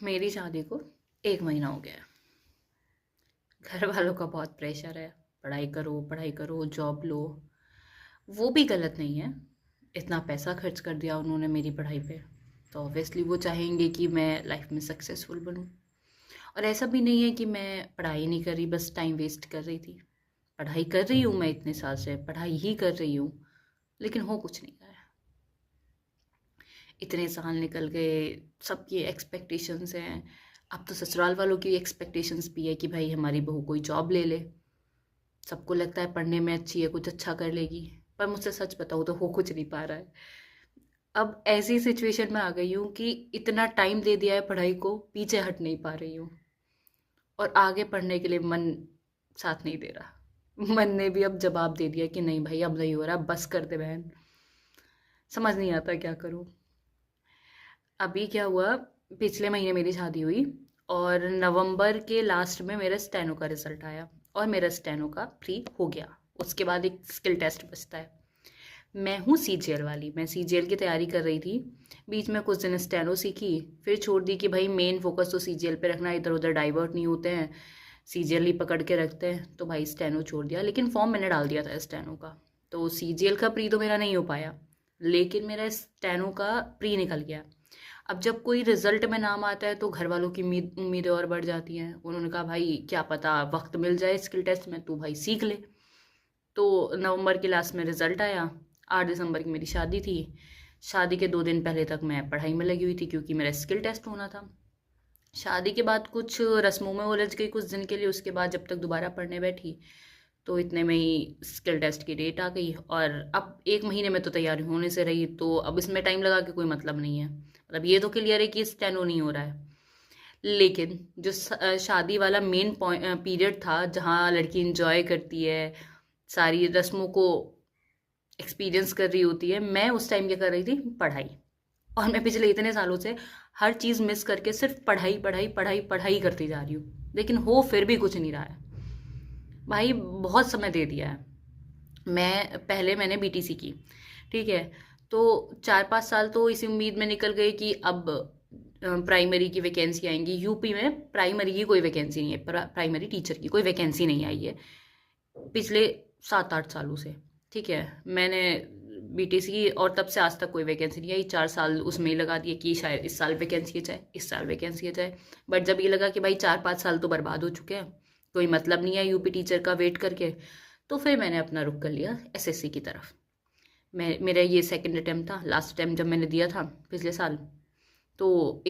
मेरी शादी को 1 महीना हो गया है। घर वालों का बहुत प्रेशर है। पढ़ाई करो, जॉब लो। वो भी गलत नहीं है। इतना पैसा खर्च कर दिया उन्होंने मेरी पढ़ाई पे, तो ऑब्वियसली वो चाहेंगे कि मैं लाइफ में सक्सेसफुल बनूं। और ऐसा भी नहीं है कि मैं पढ़ाई नहीं कर रही, बस टाइम वेस्ट कर रही थी। पढ़ाई कर रही हूँ, मैं इतने साल से पढ़ाई ही कर रही हूँ, लेकिन हो कुछ नहीं रहा है। इतने साल निकल गए, सबकी एक्सपेक्टेशंस हैं। अब तो ससुराल वालों की एक्सपेक्टेशंस भी है कि भाई हमारी बहू कोई जॉब ले ले। सबको लगता है पढ़ने में अच्छी है, कुछ अच्छा कर लेगी। पर मुझसे सच बताऊँ तो हो कुछ नहीं पा रहा है। अब ऐसी सिचुएशन में आ गई हूँ कि इतना टाइम दे दिया है पढ़ाई को, पीछे हट नहीं पा रही हूँ। और आगे पढ़ने के लिए मन साथ नहीं दे रहा। मन ने भी अब जवाब दे दिया कि नहीं भाई, अब नहीं हो रहा, बस कर दे बहन। समझ नहीं आता क्या करूँ। अभी क्या हुआ, पिछले महीने मेरी शादी हुई और नवंबर के लास्ट में मेरा स्टेनो का रिजल्ट आया और मेरा स्टेनो का प्री हो गया। उसके बाद एक स्किल टेस्ट बचता है। मैं हूँ सीजीएल वाली, मैं सीजीएल की तैयारी कर रही थी। बीच में कुछ दिन स्टेनो सीखी, फिर छोड़ दी कि भाई मेन फोकस तो सीजीएल पे रखना, इधर उधर डाइवर्ट नहीं होते हैं, सीजीएल ही पकड़ के रखते हैं। तो भाई स्टेनो छोड़ दिया, लेकिन फॉर्म मैंने डाल दिया था स्टेनो का। तो सीजीएल का प्री तो मेरा नहीं हो पाया, लेकिन मेरा स्टेनो का प्री निकल गया। अब जब कोई रिजल्ट में नाम आता है तो घर वालों की उम्मीदें और बढ़ जाती हैं। उन्होंने कहा भाई क्या पता वक्त मिल जाए स्किल टेस्ट में, तू भाई सीख ले। तो नवंबर के लास्ट में रिजल्ट आया। 8 दिसंबर की मेरी शादी थी। शादी के 2 दिन पहले तक मैं पढ़ाई में लगी हुई थी क्योंकि मेरा स्किल टेस्ट होना था। शादी के बाद कुछ रस्मों में उलझ गई कुछ दिन के लिए। उसके बाद जब तक दोबारा पढ़ने बैठी तो इतने में ही स्किल टेस्ट की डेट आ गई। और अब 1 महीने में तो तैयारी होने से रही, तो अब इसमें टाइम लगा के कोई मतलब नहीं है। मतलब ये तो क्लियर है कि स्टेनो नहीं हो रहा है। लेकिन जो शादी वाला मेन पीरियड था जहाँ लड़की इंजॉय करती है, सारी रस्मों को एक्सपीरियंस कर रही होती है, मैं उस टाइम क्या कर रही थी, पढ़ाई। और मैं पिछले इतने सालों से हर चीज़ मिस करके सिर्फ पढ़ाई पढ़ाई पढ़ाई पढ़ाई करती जा रही हूँ, लेकिन हो फिर भी कुछ नहीं रहा है। भाई बहुत समय दे दिया है। मैंने बीटीसी की, ठीक है। तो 4-5 साल तो इसी उम्मीद में निकल गए कि अब प्राइमरी की वैकेंसी आएंगी। यूपी में प्राइमरी की कोई वैकेंसी नहीं है, प्राइमरी टीचर की कोई वैकेंसी नहीं आई है पिछले 7-8 सालों से। ठीक है, मैंने बीटीसी की और तब से आज तक कोई वैकेंसी नहीं आई। 4 साल उसमें ही लगा दिए कि शायद इस साल वैकेंसी आ जाए, इस साल वैकेंसी आ जाए। बट जब ये लगा कि भाई 4-5 साल तो बर्बाद हो चुके हैं, कोई मतलब नहीं है यूपी टीचर का वेट करके, तो फिर मैंने अपना रुख कर लिया एसएससी की तरफ। मेरा ये सेकंड अटेम्प्ट था, लास्ट अटेम्प्ट जब मैंने दिया था पिछले साल। तो